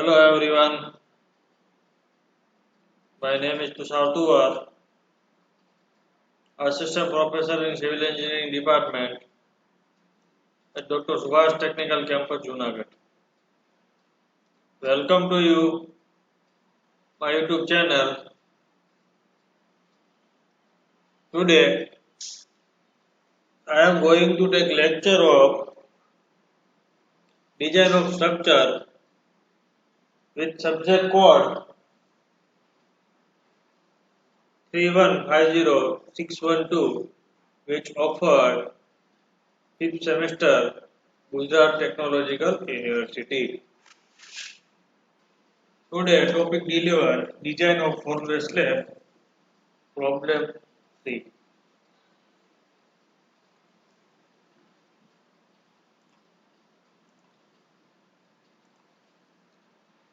Hello everyone, my name is Tushar Tuwar, Assistant Professor in Civil Engineering Department at Dr. Subhash Technical Campus, Junagadh. Welcome to you, my YouTube channel. Today, I am going to take lecture of design of structure with subject code 3150612, which offered 5th semester Gujarat Technological University. Today, topic delivered design of four-way slab, problem 3.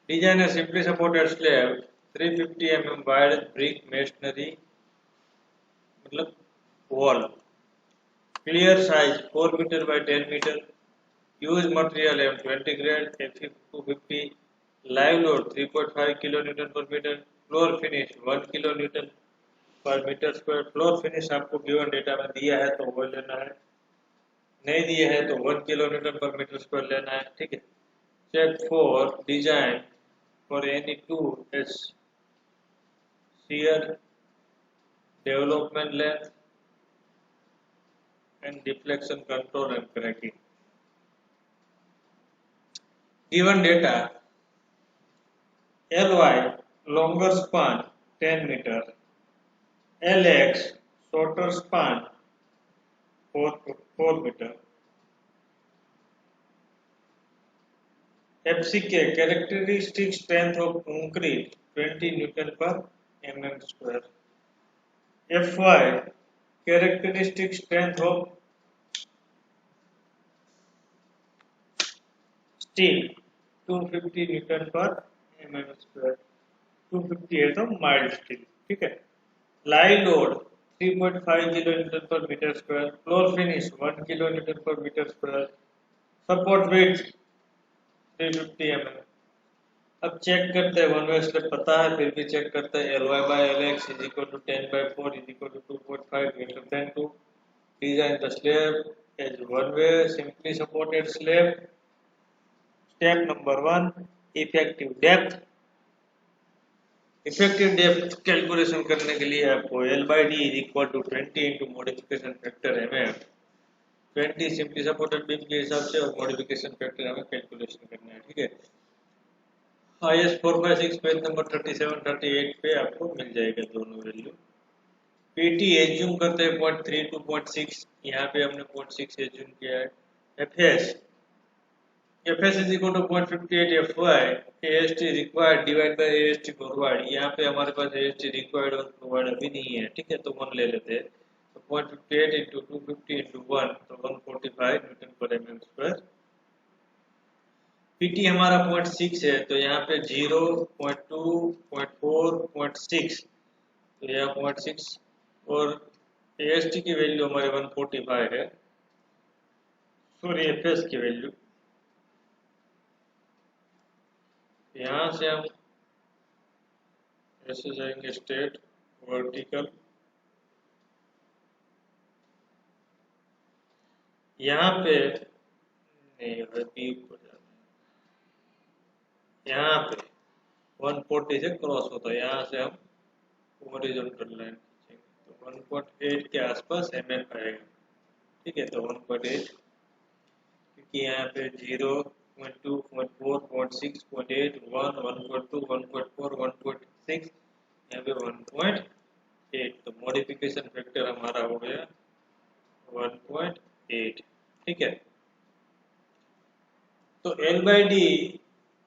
Design a simply supported slab 350 mm wide brick masonry wall. Clear size 4 meter by 10 meter. Use material M20 grade F250. Live load 3.5 kN per meter. Floor finish 1 kN per meter square. Floor finish आपको given data में दिया है तो वो लेना है, नहीं दिया है तो 1 kN per meter square लेना है. ठीक है. Check for design for any tool as shear, development length and deflection control and cracking. Given data, Ly longer span 10 meter, Lx shorter span 4 meter, FCK characteristic strength of concrete 20 Newton per mm square, Fy characteristic strength of steel 250 Newton per mm square. 250 है तो mild steel. ठीक है. Live load 3.5 kN per meter square. Floor finish 1 kN per meter square. Support width 350 mm. अब check करते हैं, one way step पता है फिर भी चेक करते हैं. Ly by Lx is equal to 10 by 4 is equal to 2.5 greater than 2. Design the slab as one way simply supported slab. Step number 1, effective depth. Effective depth calculation करने के लिए आपको L by D is equal to 20 into modification factor mm. 20 simply supported beam के हिसाब से और modification factor हमें calculation करना है. ठीक है. IS 4/6 पेज नंबर 37-38 पे आपको मिल जाएगा दोनों वैल्यू. PT एज्यूम करते हैं 0.3 to 0.6. यहाँ पे हमने 0.6 एज्यूम किया है. FS is equal to 0.58 Fy. AST required divided by AST forward. यहाँ पे हमारे पास AST required और forward अभी नहीं है. ठीक है, तो 1 ले लेते हैं. तो 0.58 into 250 into 1 तो 145 न्यूटन पर mm स्क्वायर. PT हमारा 0.6 है तो यहाँ पे 0, 0.2, 0.4, 0.6 तो यहाँ 0.6 और AST की वैल्यू हमारे 145 है. सॉरी, FS की वैल्यू यहाँ से हम ऐसे जाएंगे स्ट्रेट वर्टिकल. यहाँ पे नहीं बी ऊपर जाना है. यहाँ पे 140 से क्रॉस होता है. यहाँ से हम हॉरिजॉन्टल लाइन खींचेंगे तो 1.8 के आसपास mm आएगा. ठीक है, तो 1.8 क्योंकि यहाँ पे 0, 0.2, 0.4, 0.6, 0.8, 1, 1.2, 1.4, 1.6, यहाँ पे 1.8. तो मॉडिफिकेशन फैक्टर हमारा हो गया 1.8. ठीक है. तो L by D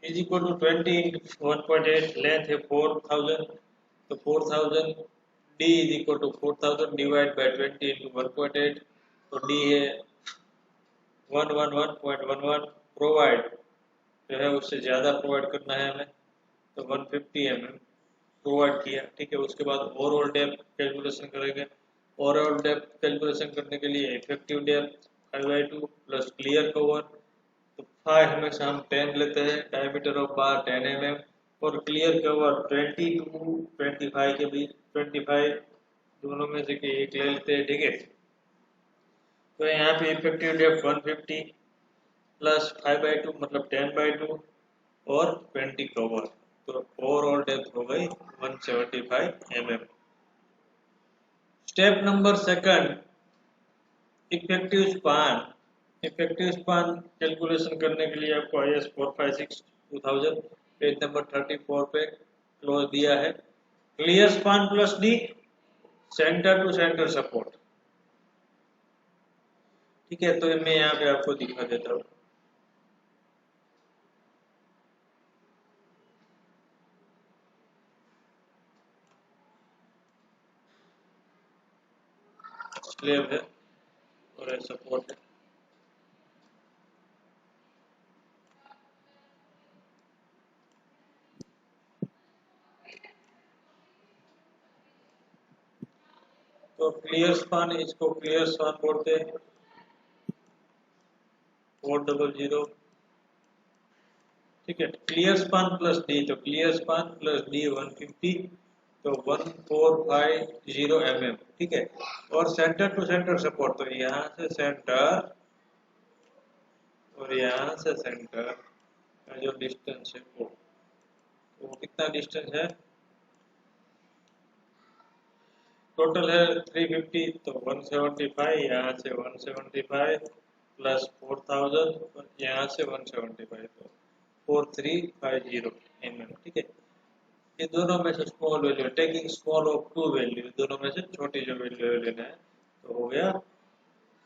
is equal to 20 into 1.8. Length है 4000 तो 4000 D is equal to 4000 divided by 20 into 1.8. तो D है 111.11. प्रोवाइड जो है उससे ज़्यादा प्रोवाइड करना है हमें तो 150 mm प्रोवाइड किया. ठीक है. उसके बाद ओवरऑल डेप्थ कैलकुलेशन करेंगे. ओवरऑल डेप्थ कैलकुलेशन करने के लिए effective depth 5/2 plus clear cover तो हाई हमेशा हम 10 लेते हैं, डायमीटर ऑफ बार 10 mm और क्लियर कवर 20 टू 25 के बीच, 25 दोनों में से एक ले लेते हैं, ठीक है। तो यहाँ पे इफेक्टिव डेप्थ 150 प्लस 5/2 मतलब 10/2 और 20 कवर, तो ओवरऑल डेप्थ हो गई 175 mm। Step number second, effective span calculation करने के लिए आपको IS 456 2000 पेज नंबर 34 पे क्लोज दिया है। Clear span plus D, centre to centre support, ठीक है। तो मैं यहाँ पे आपको दिखा देता हूँ। स्लेब है और सपोर्ट है। तो क्लियर स्पान, इसको क्लियर स्पान बोलते हैं, 400, ठीक है। क्लियर स्पान प्लस डी, तो क्लियर स्पान प्लस डी 150, तो 1450 mm, ठीक है। और सेंटर टू सेंटर सपोर्ट, तो यहाँ से सेंटर और यहाँ से सेंटर का जो डिस्टेंस है वो कितना डिस्टेंस है, टोटल है 350, तो 175, यहाँ से 175 प्लस 4000 और यहाँ से 175, तो 4350 mm, ठीक है। ये दोनों में से small value, taking small of two value, दोनों में से छोटी जो वैल्यू लेना है, तो हो गया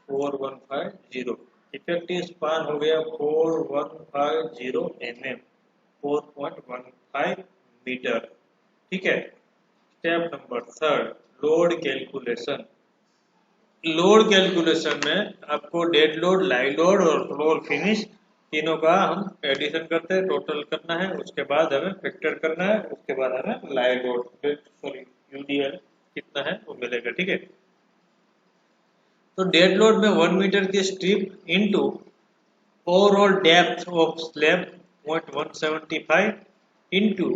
4150। इफेक्टिव स्पान हो गया 4150 mm, 4.15 मीटर, ठीक है। Step number third, load calculation. Load calculation में आपको डेड लोड, लाइव लोड और फ्लोर फिनिश तीनों का हम एडिशन करते हैं, टोटल करना है, उसके बाद हमें फैक्टर करना है, उसके बाद हमें लाइव लोड सॉरी यूडीएल कितना है वो मिलेगा, ठीक है। तो डेड लोड में 1 मीटर की strip into overall depth of slab 0.175 into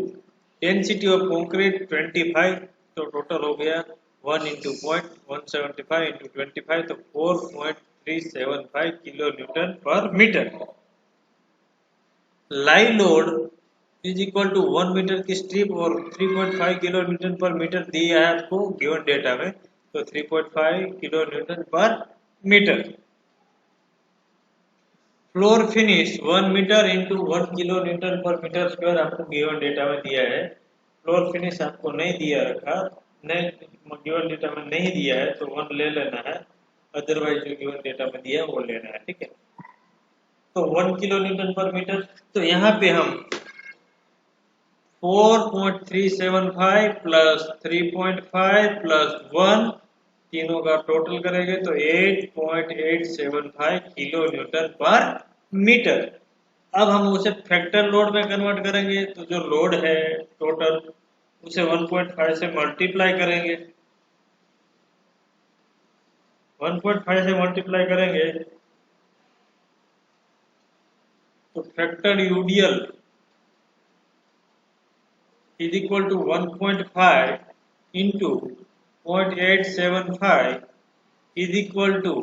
density of concrete 25, तो टोटल हो गया 1 इंटू 0.175 इंटू 25, तो 4.375 किलो न्यूटन पर metre. Live load is equal to 1 metre की स्ट्रिप और 3.5 किलो न्यूटन पर मीटर दिया है आपको गिवन डेटा में, तो 3.5 किलो न्यूटन पर metre. Floor finish 1 metre into 1 kilo newton पर मीटर स्क्वायर आपको गिवन डेटा में दिया है। फ्लोर फिनिश आपको नहीं दिया रखा, नहीं गिवन डेटा में नहीं दिया है, तो 1 ले लेना है, अदरवाइज जो गिवन डेटा में दिया है वो लेना है, ठीक है। तो 1 किलो न्यूटन पर मीटर, तो यहाँ पे हम 4.375 प्लस 3.5 प्लस 1 तीनों का टोटल करेंगे तो 8.875 किलो न्यूटन पर मीटर। अब हम उसे फैक्टर लोड में कन्वर्ट करेंगे, तो जो लोड है टोटल उसे 1.5 से मल्टीप्लाई करेंगे, 1.5 से मल्टीप्लाई करेंगे तो factor UDL is equal to 1.5 into 0.875 is equal to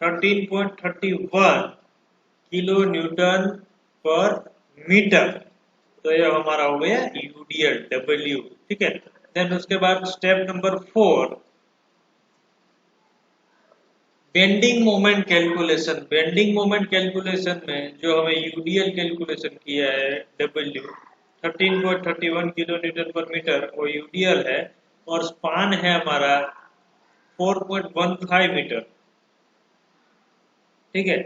13.31 kilo newton पर मीटर। तो ये हमारा हो गया यूडीएल डब्ल्यू, ठीक है। देन उसके बाद step number 4, bending moment calculation. Bending moment calculation में जो हमें यूडीएल कैलकुलेशन किया है डब्ल्यू 13.31 किलो न्यूटन पर मीटर, वो यूडीएल है, और स्पान है हमारा 4.15 मीटर, ठीक है।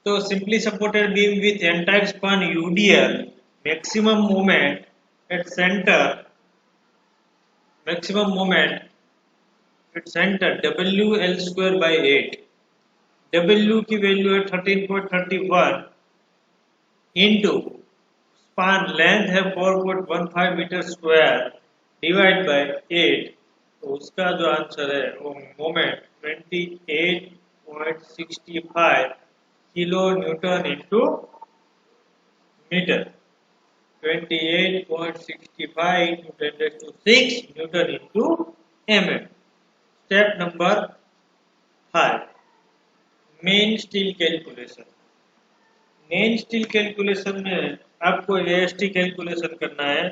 तो simply supported beam width entire span UDL, maximum moment at centre, maximum moment at centre WL² 8, W की वैल्यू है 13.31 इंटू स्पान लेंथ है 4.15 मीटर स्क्वायर डिवाइड बाय 8, तो उसका जो आंसर है वो moment 28.65 kilo newton into metre 28.65 into 10⁶ newton into mm. Step number 5 main steel calculation. Main steel calculation में आपको एएसटी कैलकुलेशन करना है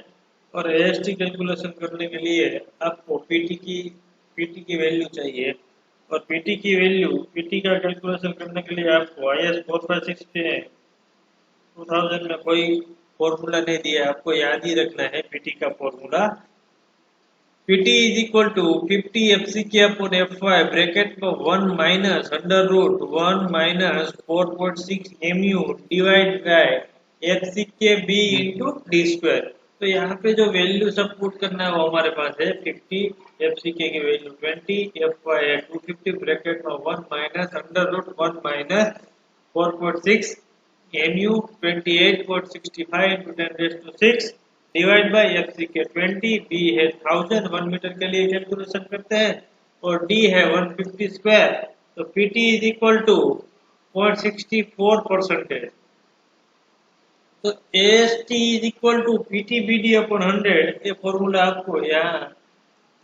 और एएसटी कैलकुलेशन करने के लिए आपको पीटी की वैल्यू चाहिए और पीटी का कैलकुलेशन करने के लिए आपको IS 456 पे 2000 में कोई फॉर्मूला नहीं दिया, आपको याद ही रखना है पीटी का formula. PT is equal to 50 FCK upon Fy bracket में 1 minus under root 1 minus 4.6 mu divide by FCK B into D square. तो यहाँ पे जो वैल्यू सब पुट करना है वो हमारे पास है 50 FCK की वैल्यू 20 Fy है 250 ब्रैकेट में 1 minus under root 1 minus 4.6 mu 28.65 into 10⁶ divide by FCK 20 B है 1000 1 मीटर के लिए कैलकुलेशन करते हैं और D है 150 स्क्वायर। तो PT इज इक्वल टू 0.64%। तो AST is equal to PT BD upon 100। ये फॉर्मूला आपको यहाँ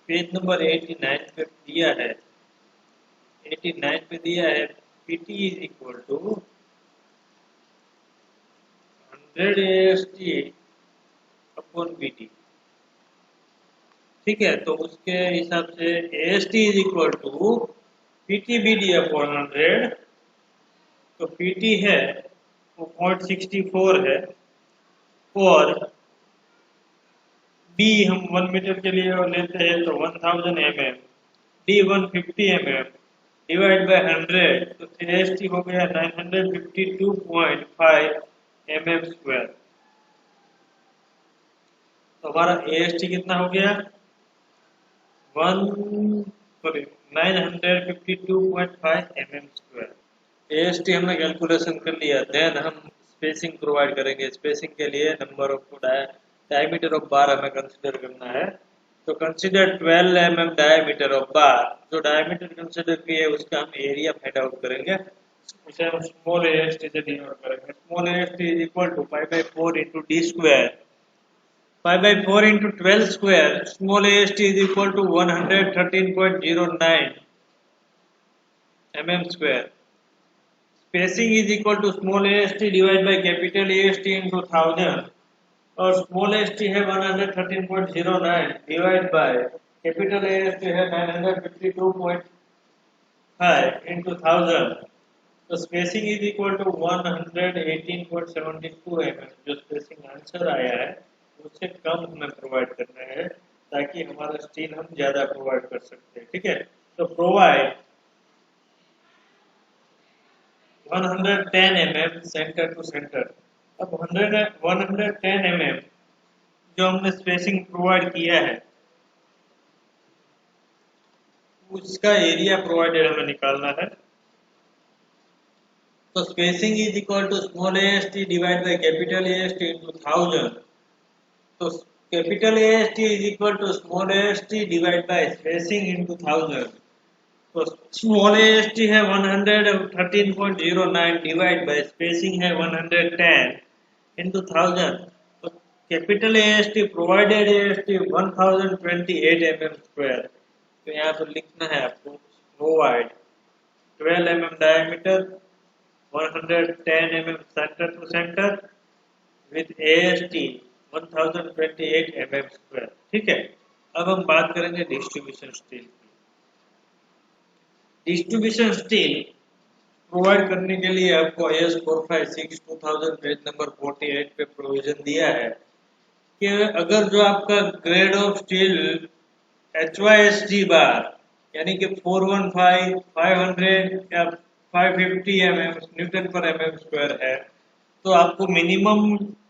पेज नंबर 89 पे दिया है। 89 पे दिया है PT is equal to 100 AST upon PT। ठीक है, तो उसके हिसाब से AST is equal to PT BD upon 100। तो PT है वो 0.64 है और B हम 1 मीटर के लिए लेते हैं तो 1000 mm, D 150 mm divide by 100। तो AST हो गया 952.5 mm स्क्वायर। तो हमारा AST कितना हो गया 952.5 mm स्क्वायर। AST हमने कैलकुलेशन कर लिया। देन हम स्पेसिंग प्रोवाइड करेंगे। स्पेसिंग के लिए नंबर ऑफ डायमीटर ऑफ बार हमें कंसीडर करना है। तो कंसीडर 12 mm डायमीटर ऑफ बार। जो डायमीटर कंसीडर किए उसका हम एरिया फाइंड आउट करेंगे, उसे हम स्मॉल AST से डिनोट करेंगे। Small AST is equal to 5/4 into d square 5/4 into 12 square. Small AST is equal to 113.09 mm square. Spacing is equal to small AST divided by capital AST into 1000 और small AST है 113.09 divided by capital AST है 952.5 into 1000। तो spacing is equal to 118.72 mm। जो spacing answer आया है उससे कम हमें provide करना है ताकि हमारा स्टील हम ज्यादा प्रोवाइड कर सकते हैं। ठीक है, तो provide 110 mm centre to centre. अब 110 mm जो हमने स्पेसिंग प्रोवाइड किया है उसका एरिया प्रोवाइडेड हमें निकालना है। तो spacing is equal to small AST divide by capital AST into 1000। तो capital AST is equal to small AST divided by spacing into 1000। तो small AST है 113.09 divided by spacing है 110 into 1000। तो capital AST provided AST 1028 mm square। तो यहाँ पर लिखना है आपको provide 12 mm diameter 110 mm center to center with AST 1028 mm square. ठीक है, अब हम बात करेंगे डिस्ट्रीब्यूशन स्टील की। डिस्ट्रीब्यूशन स्टील प्रोवाइड करने के लिए आपको IS 456 2000 पेज नंबर 48 पे प्रोविजन दिया है कि अगर जो आपका ग्रेड ऑफ स्टील HYSG बार यानी कि 415 500 या 550 mm न्यूटन पर mm स्क्वायर है तो आपको मिनिमम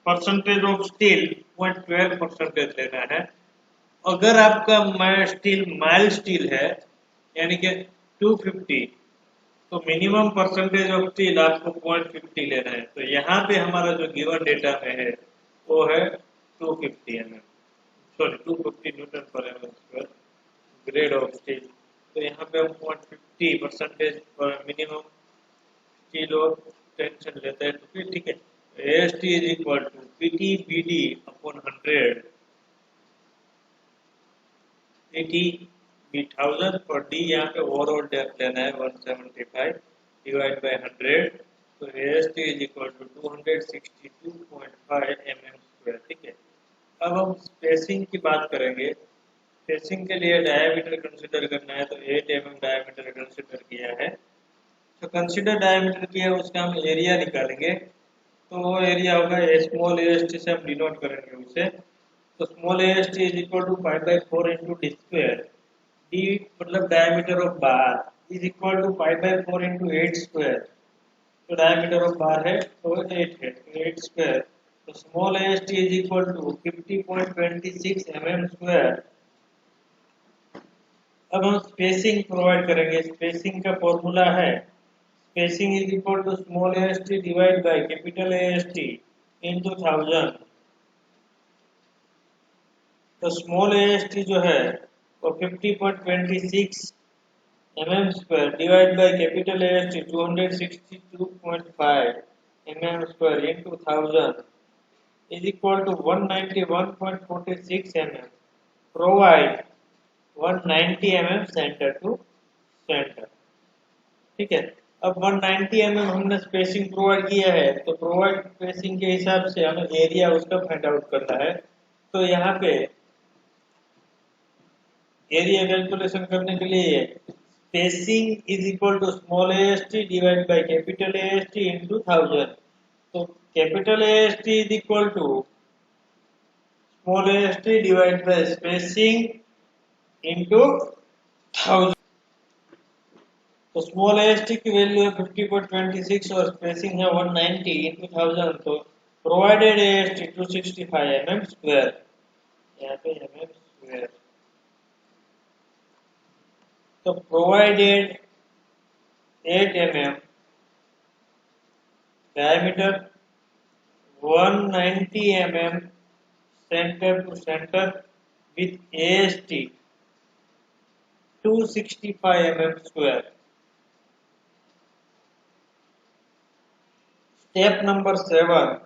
परसेंटेज ऑफ स्टील 0.12% लेना है। अगर आपका स्टील माइल्ड स्टील है यानी कि 250 तो मिनिमम परसेंटेज ऑफ स्टील आपको 0.50 लेना है। तो यहाँ पे हमारा जो गिवन डेटा में है वो है 250 न्यूटन पर mm square grade of steel. तो यहाँ पे हम 0.50% मिनिमम स्टील और टेंशन लेते हैं। तो फिर ठीक है, AST is equal to PT BD upon 100, PT भी 1000 और D यहाँ पे ओवरऑल डेप्थ लेना है 175 डिवाइड बाय 100, तो AST is equal to 262.5 mm², ठीक है। अब हम स्पेसिंग की बात करेंगे। स्पेसिंग के लिए डायमीटर कंसीडर करना है, तो 8 mm डायमीटर कंसीडर किया है। तो कंसीडर डायमीटर किया है, उसका हम एरिया निकालेंगे, तो वो एरिया होगा स्मॉल एएसटी से हम डिनोट करेंगे उसे। तो small AST is equal to 5/4 into D square, D मतलब diameter of bar is equal to 5/4 into 8 square. तो डायमीटर ऑफ बार है तो 8 है, तो 8 स्क्वायर। तो small AST is equal to 50.26 mm²। अब हम स्पेसिंग प्रोवाइड करेंगे। स्पेसिंग का फॉर्मूला है spacing is equal to small AST divide by capital AST into 1000। तो स्मॉल एएसटी जो है वो 50.26 mm² divide by capital AST 262.5 mm² into 1000 is equal to 191.46 mm। Provide 190 mm centre to centre, ठीक है। अब 190 mm हमने spacing provide किया है, तो प्रोवाइड स्पेसिंग के हिसाब से हमें एरिया उसका फाइंड आउट करना है। तो यहाँ पे एरिया कैलकुलेशन करने के लिए spacing is equal to small AST divide by capital AST into 1000। तो capital AST is equal to small AST divide by spacing into 1000। तो स्मॉल एएसटी की वैल्यू है 50.26 और स्पेसिंग है 190 इनटू 1000। तो प्रोवाइडेड एएसटी 265 mm², यहाँ पे mm²। तो provided 8 mm diameter, 190 mm center to center with AST 265 mm²। Step number 7,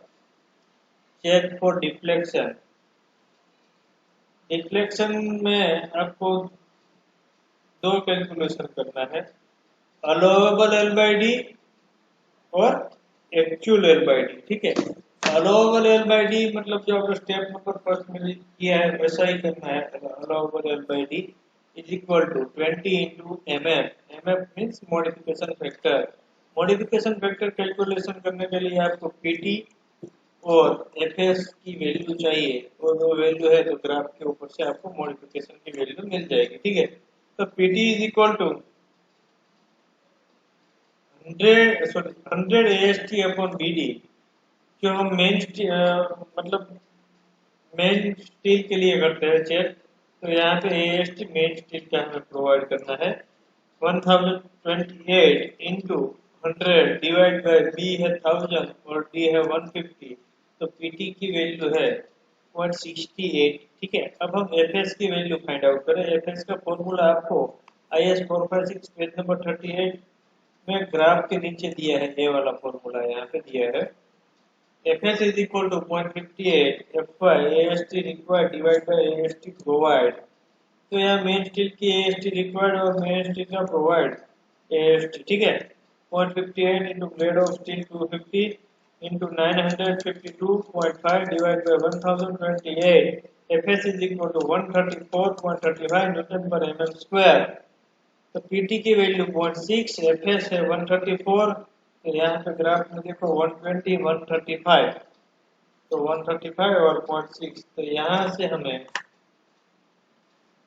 check for deflection। Deflection में आपको दो कैलकुलेशन करना है, अलाउएबल एल बाई डी और एक्चुअल एल बाई डी, ठीक है। अलाउएबल एल बाई डी मतलब जो आपको स्टेप नंबर फर्स्ट में किया है वैसा ही करना है। Allowable L by D is equal to 20 into M F means modification factor. Modification factor calculation करने के लिए आपको पीटी और एफएस की वैल्यू चाहिए, और वो वैल्यू है तो ग्राफ के ऊपर से आपको मॉडिफिकेशन की वैल्यू मिल जाएगी, ठीक है। तो PT is equal to 100 AST upon BD। जो हम मेन मतलब मेन स्टील के लिए करते हैं चेक, तो यहाँ पे AST मेन स्टील का हमें प्रोवाइड करना है 1028 इंटू 100 डिवाइड बाय B है 1000 और D है 150। तो PT की वैल्यू है 168, ठीक है। अब हम FS की वैल्यू फाइंड आउट करें। FS का फॉर्मूला आपको IS 456 पेज नंबर 38 में ग्राफ के नीचे दिया है, ये वाला फॉर्मूला यहाँ पे दिया है। Fs is equal to 0.58 Fy AST required divided by AST provide। तो यहाँ मेन स्टील की AST रिक्वायर्ड और मेन स्टील का प्रोवाइड AST, ठीक है। 0.58 into grade of steel 250 into 952.5 divide by 1028। Fs is equal to 134.35 Newton पर mm²। तो PT की वैल्यू 0.6, एफएस है 134। तो यहाँ पे ग्राफ में देखो 120 135, तो 135 और 0.6। तो यहाँ से हमें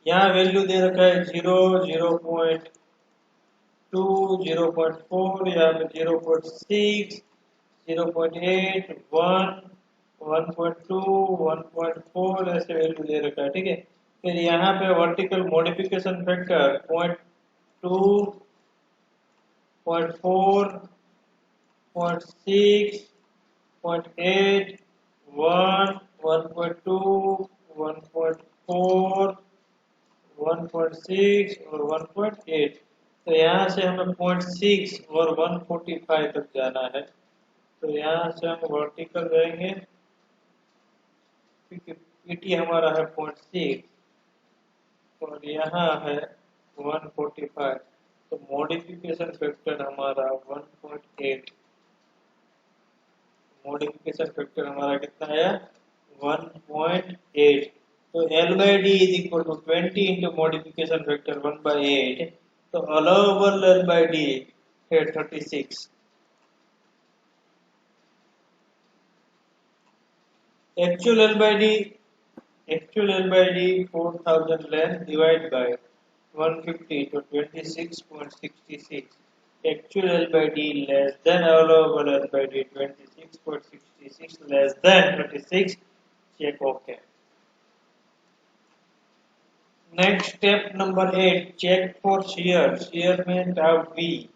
यहाँ वैल्यू दे रखा है 0, 0.2, 0.4, यहाँ पे 0.6, 0.8, 1, 1.2, 1.4 ऐसे वैल्यू दे रखा है, ठीक है। फिर यहाँ पे वर्टिकल मॉडिफिकेशन फैक्टर 0.2, 0.4, 0.6, 0.8, 1, 1.2, 1.4, 1.6 और 1.8। तो यहाँ से हमें 0.6 और 145 तक जाना है। तो यहाँ से हम वर्टिकल जाएंगे, पीटी हमारा है 0.6 और यहाँ है 145, तो मॉडिफिकेशन फैक्टर हमारा 1.8, मॉडिफिकेशन फैक्टर हमारा कितना है 1.8। तो L by D is equal to 20 into modification factor 1/8, तो allowable L by D है 36, actual L by D, actual L by D 4000 length divided by 150 to 26.66, actual L by D less than allowable L by D 26.66 less than 36, check OK. Next step number 8, check for shear. Shear means tau V.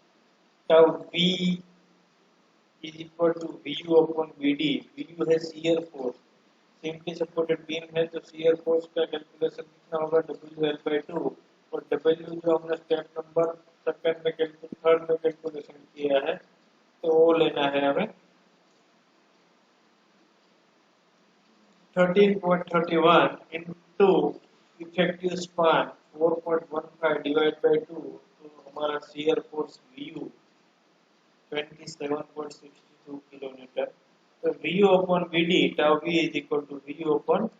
Tau V is equal to VU upon VD. VU है shear force. Simply supported beam है तो shear force का calculation कितना होगा WL by 2, और W जो हमने step number second में थर्ड में कैलकुलेशन किया है तो वो लेना है हमें 13.31 into effective span 4.15 divided by 2, तो हमारा shear force VU 27.62 किलोमीटर। तो VU upon VD, tau V is equal to VU upon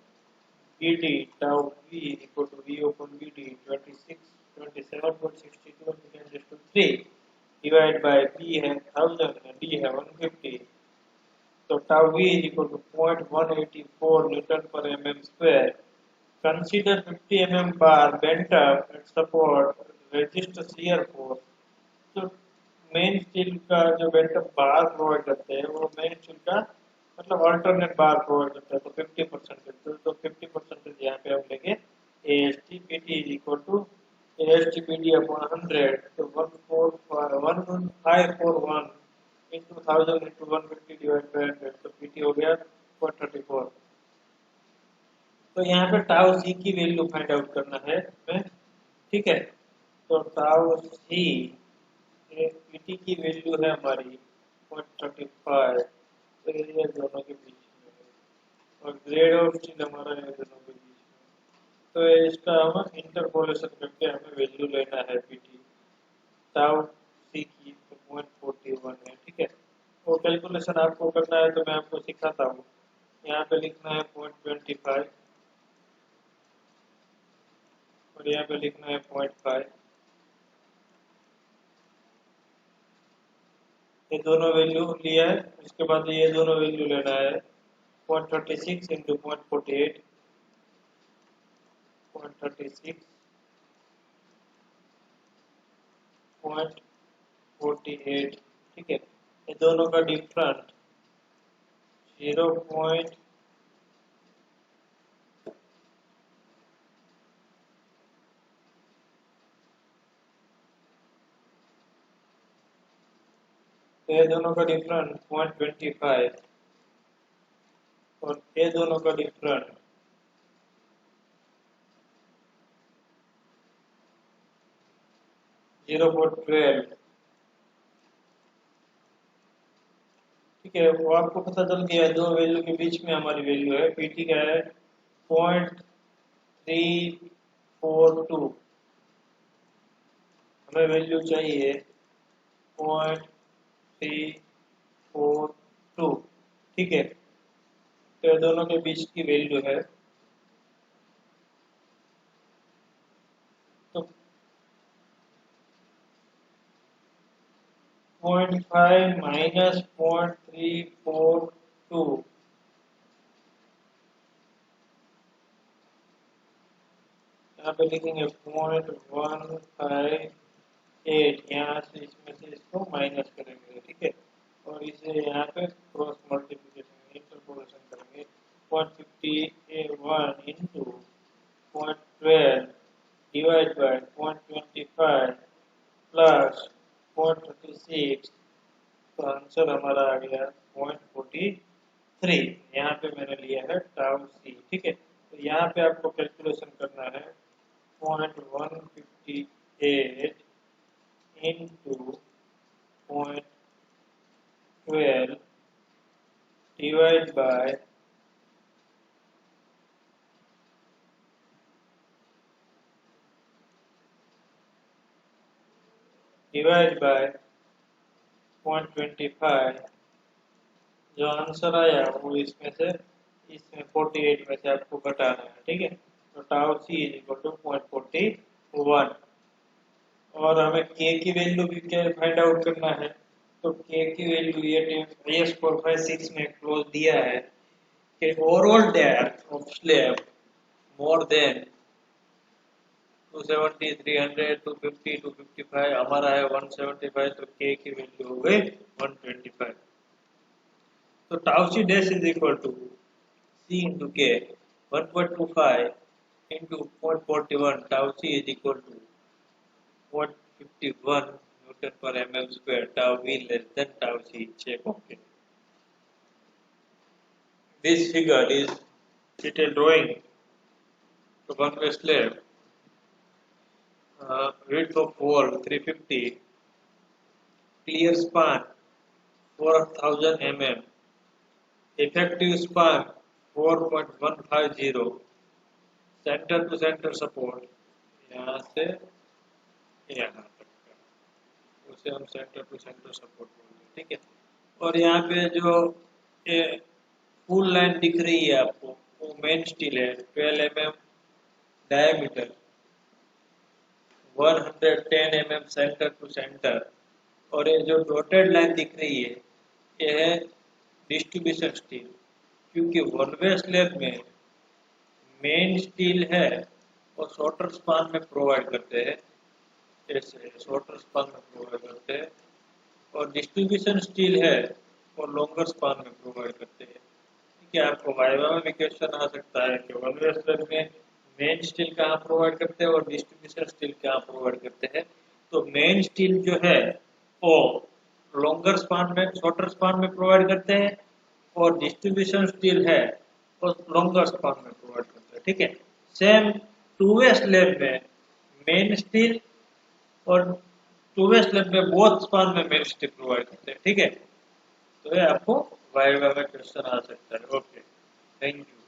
VD, tau V is equal to VU upon VD 27.62 into 3 divided by P है 1000 and D है 150, तो tau V is equal to 0.184 Newton per mm square. Consider 50 mm bar bent up at support resist shear force. तो main steel का जो bent up बार provide करते हैं वो main steel का मतलब अल्टरनेट बार प्रोवाइड करता है, तो 50%, तो 50% यहाँ पे हम लेंगे ASTPT is equal to ASTPT upon 100, तो 1541 into 1000 into 150 divided by 100, तो PT हो गया 434। तो यहाँ पे टाउ सी की वैल्यू फाइंड आउट करना है हमें, ठीक है। तो टाउ सी पीटी की वैल्यू है हमारी 0.35, तो ये दोनों के बीच में है, और ग्रेड ऑफ स्टील हमारा है दोनों के बीच में। तो इसका हम इंटरपोलेशन करके हमें वैल्यू लेना है पीटी टाउ सी की, तो 0.41 है, ठीक है। वो कैलकुलेशन आपको करना है तो मैं आपको सिखाता हूँ। यहाँ पे लिखना है 0.25 और यहाँ पे लिखना है 0.5, ये दोनों वैल्यू लिया है। उसके बाद ये दोनों वैल्यू लेना है 0.36 इंटू 0.48, 0.36 0.48, ठीक है। ये दोनों का डिफरेंट 0. तो ये दोनों का डिफरेंट 0.25 और ये दोनों का डिफरेंट 0.12, ठीक है। वो आपको पता चल गया, दो वैल्यू के बीच में हमारी वैल्यू है। पीटी का है 0.342, हमें वैल्यू चाहिए 0.342, ठीक है। तो दोनों के बीच की वैल्यू है, तो 0.5 माइनस 0.342, यहाँ पे लिखेंगे 0.158, यहाँ से इसमें से इसको माइनस करेंगे, ठीक है। और इसे यहाँ पे क्रॉस मल्टीप्लिकेशन इंटरपोलेशन करेंगे 151 इंटू 0.12 डिवाइड बाय 0.25 प्लस 0.36, तो आंसर हमारा आ गया 0.43। यहाँ पे मैंने लिया है टाउ सी, ठीक है। तो यहाँ पे आपको कैलकुलेशन करना है 0.158 into 0.12 divide by divide by 0.25, जो आंसर आया वो इसमें 48 में से आपको घटाना है, ठीक है। तो tau C is equal to 0.41 और हमें के की वैल्यू भी क्या फाइंड आउट करना है। तो के की वैल्यू ये IS-456 में क्लोज दिया है कि overall depth of slab more than 270, 300, 250, 255, हमारा है 175, तो के की वैल्यू हो गई 125। तो tau c dash is equal to c into k 1.25 into 0.41, tau C is equal to 0.51 newton per mm square, tau v less than tau c. Check okay. This figure is detailed drawing to one-way slab, width of wall 350, clear span 4000 mm, effective span 4.150, centre to centre support यहाँ से यहाँ तक का, उसे हम centre to centre support बोलते हैं, ठीक है। और यहाँ पे जो फुल लाइन दिख रही है आपको, वो मेन स्टील है 12 mm diameter, 110 mm centre to centre. और ये जो डॉटेड लाइन दिख रही है ये है डिस्ट्रीब्यूशन स्टील, क्योंकि वन वे स्लैब में मेन स्टील है और शॉर्टर स्पान में प्रोवाइड करते हैं, ऐसे शॉर्टर स्पान में प्रोवाइड करते हैं, और डिस्ट्रीब्यूशन स्टील है और लॉन्गर स्पान में प्रोवाइड करते हैं। ठीक है, आपको वाइवा में भी क्वेश्चन आ सकता है कि वन वे स्लैब में मेन स्टील कहाँ प्रोवाइड करते हैं और डिस्ट्रीब्यूशन स्टील कहाँ प्रोवाइड करते हैं। तो मेन स्टील जो है वो लॉन्गर स्पान में, शॉर्टर स्पान में प्रोवाइड करते हैं, और डिस्ट्रीब्यूशन स्टील है और लॉन्गर स्पान में प्रोवाइड करते हैं, ठीक है। सेम टू वे स्लैब में मेन स्टील और टू वे स्लैब में बोथ स्पान में मेन स्टील प्रोवाइड करते हैं, ठीक है। तो ये आपको वाइवा में क्वेश्चन आ सकता है। Okay, thank you.